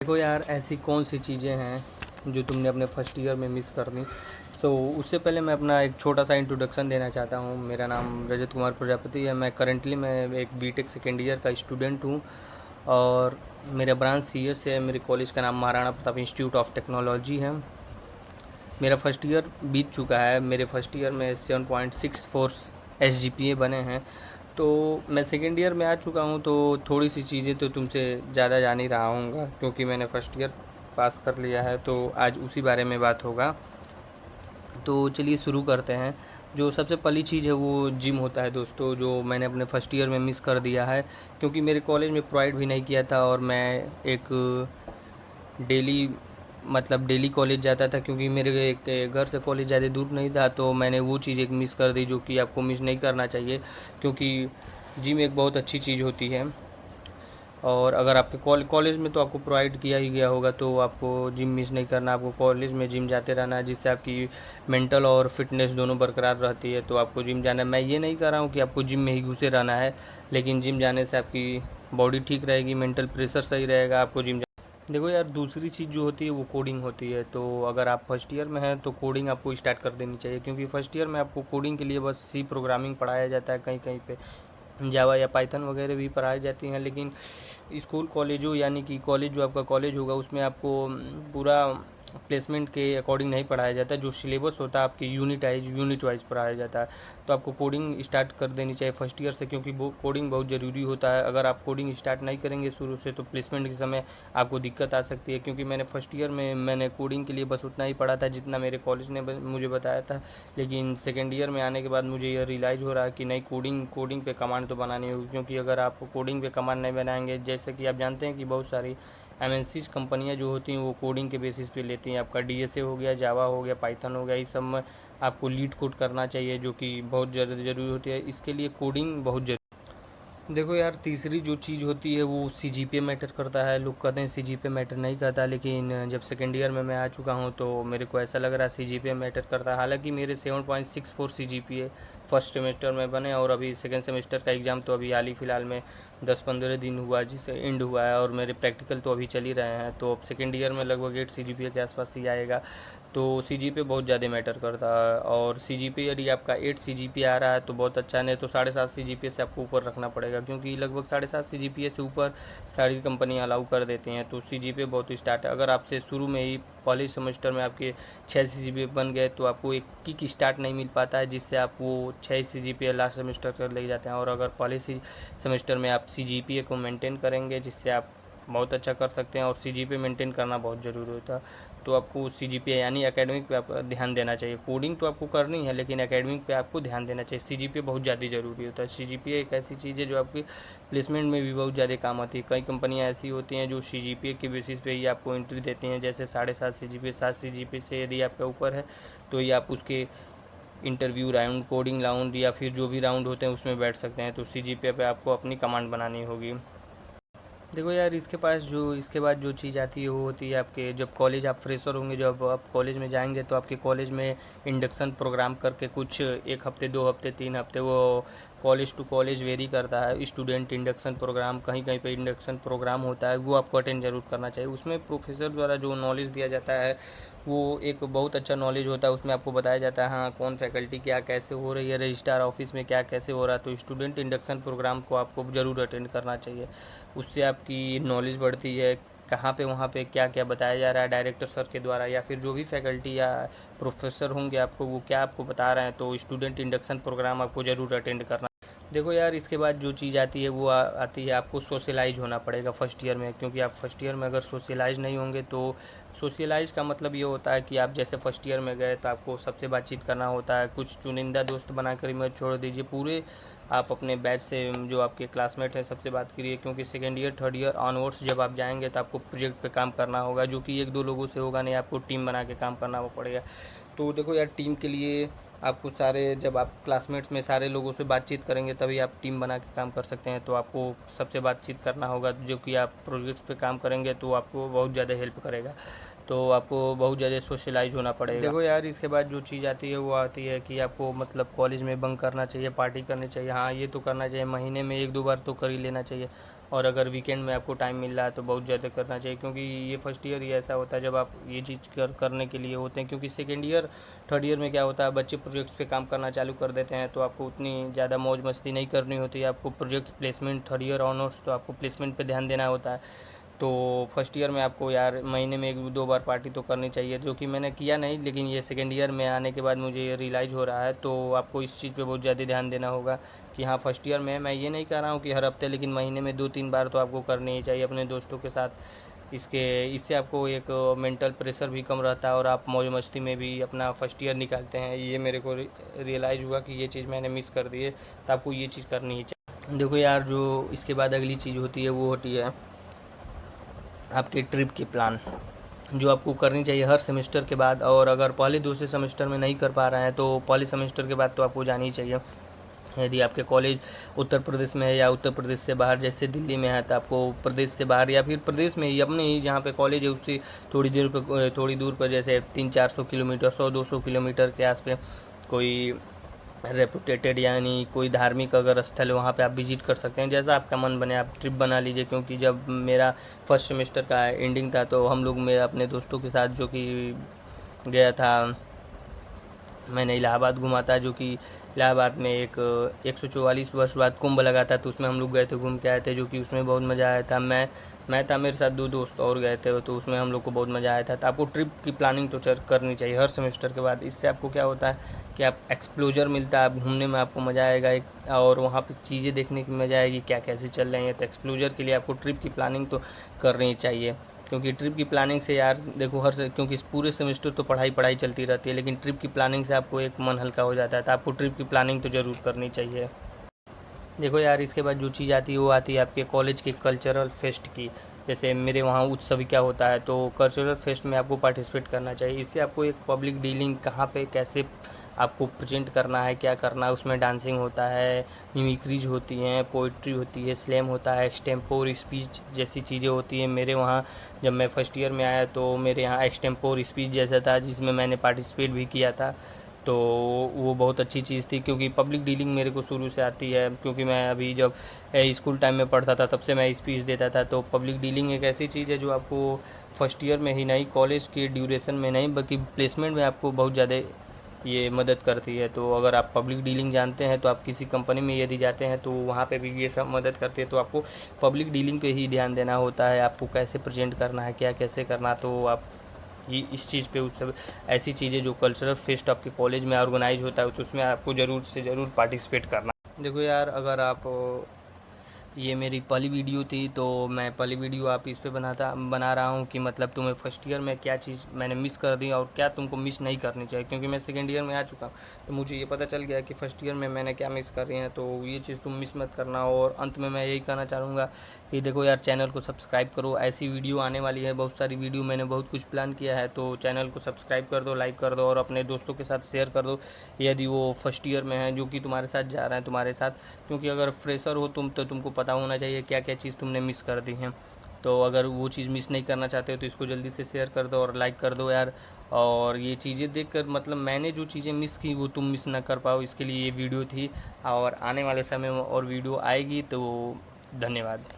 देखो यार, ऐसी कौन सी चीज़ें हैं जो तुमने अपने फर्स्ट ईयर में मिस कर दी। तो उससे पहले मैं अपना एक छोटा सा इंट्रोडक्शन देना चाहता हूँ। मेरा नाम रजत कुमार प्रजापति है। मैं एक बीटेक सेकेंड ईयर का स्टूडेंट हूँ और मेरा ब्रांच सीएस है। मेरे कॉलेज का नाम Maharana Pratap institute of technology है। मेरा फर्स्ट ईयर बीत चुका है। मेरे फर्स्ट ईयर में 7.64 SGPA बने हैं। तो मैं सेकेंड ईयर में आ चुका हूँ, तो थोड़ी सी चीज़ें तो तुमसे ज़्यादा जान ही रहा हूँगा क्योंकि मैंने फ़र्स्ट ईयर पास कर लिया है। तो आज उसी बारे में बात होगा। तो चलिए शुरू करते हैं। जो सबसे पहली चीज़ है वो जिम होता है दोस्तों, जो मैंने अपने फ़र्स्ट ईयर में मिस कर दिया है क्योंकि मेरे कॉलेज में प्रोवाइड भी नहीं किया था। और मैं एक डेली डेली कॉलेज जाता था क्योंकि मेरे घर से कॉलेज ज़्यादा दूर नहीं था। तो मैंने वो चीज़ एक मिस कर दी जो कि आपको मिस नहीं करना चाहिए, क्योंकि जिम एक बहुत अच्छी चीज़ होती है। और अगर आपके कॉलेज में तो आपको प्रोवाइड किया ही गया होगा, तो आपको जिम मिस नहीं करना। आपको कॉलेज में जिम जाते रहना है, जिससे आपकी मेंटल और फिटनेस दोनों बरकरार रहती है। तो आपको जिम जाना है। मैं ये नहीं कर रहा हूँ कि आपको जिम में ही घुसे रहना है, लेकिन जिम जाने से आपकी बॉडी ठीक रहेगी, मेंटल प्रेशर सही रहेगा। आपको जिम देखो यार, दूसरी चीज़ जो होती है वो कोडिंग होती है। तो अगर आप फर्स्ट ईयर में हैं तो कोडिंग आपको स्टार्ट कर देनी चाहिए, क्योंकि फर्स्ट ईयर में आपको कोडिंग के लिए बस सी प्रोग्रामिंग पढ़ाया जाता है। कहीं कहीं पे जावा या पाइथन वगैरह भी पढ़ाई जाती हैं, लेकिन स्कूल कॉलेजों यानी कि कॉलेज जो आपका कॉलेज होगा उसमें आपको पूरा प्लेसमेंट के अकॉर्डिंग नहीं पढ़ाया जाता। जो सिलेबस होता है आपके यूनिट वाइज पढ़ाया जाता है। तो आपको कोडिंग स्टार्ट कर देनी चाहिए फर्स्ट ईयर से, क्योंकि वो कोडिंग बहुत ज़रूरी होता है। अगर आप कोडिंग स्टार्ट नहीं करेंगे शुरू से तो प्लेसमेंट के समय आपको दिक्कत आ सकती है। क्योंकि मैंने फर्स्ट ईयर में मैंने कोडिंग के लिए बस उतना ही पढ़ा था जितना मेरे कॉलेज ने मुझे बताया था। लेकिन सेकेंड ईयर में आने के बाद मुझे यह रियलाइज़ हो रहा है कि नहीं, कोडिंग पे कमांड तो बनानी होगी। क्योंकि अगर आप कोडिंग पे कमांड नहीं बनाएंगे, जैसे कि आप जानते हैं कि बहुत सारी MNCs कंपनियां जो होती हैं वो कोडिंग के बेसिस पे लेती हैं। आपका DSA हो गया, जावा हो गया, पाइथन हो गया, इस सब में आपको लीड कोड करना चाहिए, जो कि बहुत ज़्यादा ज़रूरी होती है। इसके लिए कोडिंग बहुत ज़रूरी। देखो यार, तीसरी जो चीज़ होती है वो CGPA मैटर करता है। लोग कहते हैं CGPA मैटर नहीं करता, लेकिन जब सेकेंड ईयर में मैं आ चुका हूँ तो मेरे को ऐसा लग रहा है CGPA मैटर करता है। हालांकि मेरे 7.64 CGPA फर्स्ट सेमेस्टर में बने, और अभी सेकेंड सेमेस्टर का एग्ज़ाम तो अभी हाल ही फ़िलहाल में 10-15 दिन हुआ जिसे एंड हुआ है, और मेरे प्रैक्टिकल तो अभी चल ही रहे हैं। तो अब सेकेंड ईयर में लगभग 8 CGPA के आसपास ही आएगा। तो CGPA बहुत ज़्यादा मैटर करता है। और CGPA यदि आपका 8 CGPA आ रहा है तो बहुत अच्छा, नहीं तो 7.5 CGPA से आपको ऊपर रखना पड़ेगा, क्योंकि लगभग 7.5 CGPA से ऊपर सारी कंपनियां अलाउ कर देती हैं। तो CGPA बहुत स्टार्ट है। अगर आपसे शुरू में ही पहले सेमेस्टर में आपके 6 CGPA बन गए तो आपको एक किक स्टार्ट नहीं मिल पाता है, जिससे आप वो 6 CGPA लास्ट सेमेस्टर कर ले जाते हैं। और अगर पहले सेमेस्टर में आप CGPA को मेंटेन करेंगे, जिससे आप बहुत अच्छा कर सकते हैं। और CGPA मेंटेन करना बहुत ज़रूरी होता है। तो आपको CGPA यानी एकेडमिक पे आप ध्यान देना चाहिए। कोडिंग तो आपको करनी है, लेकिन एकेडमिक पे आपको ध्यान देना चाहिए। CGPA बहुत ज़्यादा ज़रूरी होता है। CGPA एक ऐसी चीज़ है जो आपकी प्लेसमेंट में भी बहुत ज़्यादा काम आती है। कई कंपनियां ऐसी होती हैं जो CGPA के बेसिस पे ही आपको एंट्री देती हैं, जैसे 7.5 CGPA 7 CGPA से यदि आपका ऊपर है तो ये आप उसके इंटरव्यू राउंड, कोडिंग राउंड या फिर जो भी राउंड होते हैं उसमें बैठ सकते हैं। तो CGPA पे आपको अपनी कमांड बनानी होगी। देखो यार, इसके बाद जो चीज़ आती है वो होती है आपके, जब कॉलेज आप फ्रेशर होंगे, जब आप कॉलेज में जाएंगे तो आपके कॉलेज में इंडक्शन प्रोग्राम करके कुछ 1 हफ्ते, 2 हफ्ते, 3 हफ्ते, वो कॉलेज टू कॉलेज वेरी करता है। स्टूडेंट इंडक्शन प्रोग्राम, कहीं कहीं पे इंडक्शन प्रोग्राम होता है, वो आपको अटेंड जरूर करना चाहिए। उसमें प्रोफेसर द्वारा जो नॉलेज दिया जाता है वो एक बहुत अच्छा नॉलेज होता है। उसमें आपको बताया जाता है हाँ कौन फैकल्टी क्या कैसे हो रही है, रजिस्ट्रार ऑफिस में क्या कैसे हो रहा है। तो स्टूडेंट इंडक्शन प्रोग्राम को आपको ज़रूर अटेंड करना चाहिए। उससे आपकी नॉलेज बढ़ती है, कहाँ पे वहाँ पे क्या क्या बताया जा रहा है डायरेक्टर सर के द्वारा, या फिर जो भी फैकल्टी या प्रोफेसर होंगे आपको वो क्या आपको बता रहे हैं। तो स्टूडेंट इंडक्शन प्रोग्राम आपको ज़रूर अटेंड करना। देखो यार, इसके बाद जो चीज़ आती है वो आती है आपको सोशलाइज होना पड़ेगा फर्स्ट ईयर में, क्योंकि आप फर्स्ट ईयर में अगर सोशलाइज नहीं होंगे तो सोशलाइज का मतलब ये होता है कि आप जैसे फर्स्ट ईयर में गए तो आपको सबसे बातचीत करना होता है। कुछ चुनिंदा दोस्त बनाकर ही मत छोड़ दीजिए, पूरे आप अपने बैच से जो आपके क्लासमेट हैं सबसे बात करिए, क्योंकि second year third year onwards जब आप जाएंगे तो आपको प्रोजेक्ट पे काम करना होगा, जो कि 1-2 लोगों से होगा नहीं, आपको टीम बना के काम करना पड़ेगा। तो देखो यार, टीम के लिए आपको जब आप क्लासमेट्स में सारे लोगों से बातचीत करेंगे तभी आप टीम बना के काम कर सकते हैं। तो आपको सबसे बातचीत करना होगा, जो कि आप प्रोजेक्ट्स पे काम करेंगे तो आपको बहुत ज़्यादा हेल्प करेगा। तो आपको बहुत ज़्यादा सोशलाइज होना पड़ेगा। देखो यार, इसके बाद जो चीज़ आती है वो आती है कि आपको कॉलेज में बंक करना चाहिए, पार्टी करनी चाहिए। हाँ, ये तो करना चाहिए, महीने में 1-2 बार तो कर ही लेना चाहिए। और अगर वीकेंड में आपको टाइम मिल रहा है तो बहुत ज़्यादा करना चाहिए, क्योंकि ये फर्स्ट ईयर ही ऐसा होता है जब आप ये चीज़ करने के लिए होते हैं। क्योंकि सेकेंड ईयर थर्ड ईयर में क्या होता है, बच्चे प्रोजेक्ट्स पे काम करना चालू कर देते हैं, तो आपको उतनी ज़्यादा मौज मस्ती नहीं करनी होती है। आपको project placement third year honours, तो आपको प्लेसमेंट पे ध्यान देना होता है। तो फर्स्ट ईयर में आपको यार महीने में 1-2 बार पार्टी तो करनी चाहिए, जो कि मैंने किया नहीं, लेकिन ये सेकेंड ईयर में आने के बाद मुझे ये रियलाइज़ हो रहा है। तो आपको इस चीज़ पे बहुत ज़्यादा ध्यान देना होगा कि हाँ, फर्स्ट ईयर में मैं ये नहीं कह रहा हूँ कि हर हफ्ते, लेकिन महीने में 2-3 बार तो आपको करनी ही चाहिए अपने दोस्तों के साथ। इससे आपको एक मेंटल प्रेशर भी कम रहता है और आप मौज मस्ती में भी अपना फर्स्ट ईयर निकालते हैं। ये मेरे को रियलाइज़ हुआ कि ये चीज़ मैंने मिस कर दी है, तो आपको ये चीज़ करनी ही चाहिए। देखो यार, जो इसके बाद अगली चीज़ होती है वो होती है आपके ट्रिप की प्लान, जो आपको करनी चाहिए हर सेमेस्टर के बाद। और अगर पहले दूसरे सेमेस्टर में नहीं कर पा रहे हैं तो पहले सेमेस्टर के बाद तो आपको जानी ही चाहिए। यदि आपके कॉलेज उत्तर प्रदेश में है या उत्तर प्रदेश से बाहर, जैसे दिल्ली में है, तो आपको प्रदेश से बाहर या फिर प्रदेश में ही अपने ही जहाँ पे कॉलेज है उससे थोड़ी दूर पर जैसे 300-400 किलोमीटर, 100-200 किलोमीटर के आसपास कोई रेपुटेटेड यानी कोई धार्मिक अगर स्थल है, वहाँ पे आप विजिट कर सकते हैं। जैसा आपका मन बने आप ट्रिप बना लीजिए। क्योंकि जब मेरा फर्स्ट सेमेस्टर का एंडिंग था तो हम लोग मैं अपने दोस्तों के साथ जो कि गया था, मैंने इलाहाबाद घूमा था। जो कि इलाहाबाद में एक 144 वर्ष बाद कुंभ लगा था, तो उसमें हम लोग गए थे, घूम के आए थे, जो कि उसमें बहुत मज़ा आया था। मैं था, मेरे साथ 2 दोस्त और गए थे, तो उसमें हम लोग को बहुत मज़ा आया था। तो आपको ट्रिप की प्लानिंग तो करनी चाहिए हर सेमेस्टर के बाद। इससे आपको क्या होता है कि आप एक्सप्लोजर मिलता है, आप घूमने में आपको मज़ा आएगा एक, और वहाँ पे चीज़ें देखने की मज़ा आएगी क्या कैसे चल रही हैं। तो एक्सप्लोजर के लिए आपको ट्रिप की प्लानिंग तो करनी चाहिए। क्योंकि ट्रिप की प्लानिंग से यार देखो क्योंकि इस पूरे सेमेस्टर तो पढ़ाई चलती रहती है, लेकिन ट्रिप की प्लानिंग से आपको एक मन हल्का हो जाता है। तो आपको ट्रिप की प्लानिंग तो ज़रूर करनी चाहिए। देखो यार, इसके बाद जो चीज़ आती है वो आती है आपके कॉलेज के कल्चरल फेस्ट की। जैसे मेरे वहाँ उत्सव क्या होता है, तो कल्चरल फेस्ट में आपको पार्टिसिपेट करना चाहिए। इससे आपको एक पब्लिक डीलिंग कहाँ पे कैसे आपको प्रेजेंट करना है, क्या करना है, उसमें डांसिंग होता है, मिमिक्रीज होती हैं, पोइट्री होती है, स्लैम होता है, एक्सटेम्पोर स्पीच जैसी चीज़ें होती हैं। मेरे वहाँ जब मैं फर्स्ट ईयर में आया तो मेरे यहाँ एक्सटेम्पोर स्पीच जैसा था, जिसमें मैंने पार्टिसिपेट भी किया था। तो वो बहुत अच्छी चीज़ थी, क्योंकि पब्लिक डीलिंग मेरे को शुरू से आती है। क्योंकि मैं अभी जब स्कूल टाइम में पढ़ता था तब से मैं स्पीच देता था। तो पब्लिक डीलिंग एक ऐसी चीज़ है जो आपको फर्स्ट ईयर में ही नहीं, कॉलेज के ड्यूरेशन में नहीं, बल्कि प्लेसमेंट में आपको बहुत ज़्यादा ये मदद करती है। तो अगर आप पब्लिक डीलिंग जानते हैं तो आप किसी कंपनी में यदि जाते हैं तो वहाँ पे भी ये सब मदद करती है। तो आपको पब्लिक डीलिंग पे ही ध्यान देना होता है, आपको कैसे प्रेजेंट करना है, क्या कैसे करना। तो आप ये इस चीज़ पे उत्सव ऐसी चीज़ें जो कल्चरल फेस्ट आपके कॉलेज में ऑर्गेनाइज होता है तो उसमें आपको ज़रूर से ज़रूर पार्टिसिपेट करना। देखो यार, अगर आप ये मेरी पहली वीडियो थी, तो मैं पहली वीडियो आप इस पे बना रहा हूँ कि मतलब तुम्हें फर्स्ट ईयर में क्या चीज़ मैंने मिस कर दी और क्या तुमको मिस नहीं करनी चाहिए। क्योंकि मैं सेकेंड ईयर में आ चुका हूँ, तो मुझे ये पता चल गया कि फर्स्ट ईयर में मैंने क्या मिस कर रही हैं। तो ये चीज़ तुम मिस मत करना। और अंत में मैं यही कहना चाहूँगा कि देखो यार, चैनल को सब्सक्राइब करो, ऐसी वीडियो आने वाली है, बहुत सारी वीडियो, मैंने बहुत कुछ प्लान किया है। तो चैनल को सब्सक्राइब कर दो, लाइक कर दो और अपने दोस्तों के साथ शेयर कर दो, यदि वो फर्स्ट ईयर में है जो कि तुम्हारे साथ जा रहे हैं तुम्हारे साथ। क्योंकि अगर फ्रेशर हो तुम, तो तुमको पता होना चाहिए क्या क्या चीज़ तुमने मिस कर दी है। तो अगर वो चीज़ मिस नहीं करना चाहते हो तो इसको जल्दी से शेयर कर दो और लाइक कर दो यार। और ये चीज़ें देखकर मतलब मैंने जो चीज़ें मिस की वो तुम मिस ना कर पाओ, इसके लिए ये वीडियो थी। और आने वाले समय में और वीडियो आएगी। तो धन्यवाद।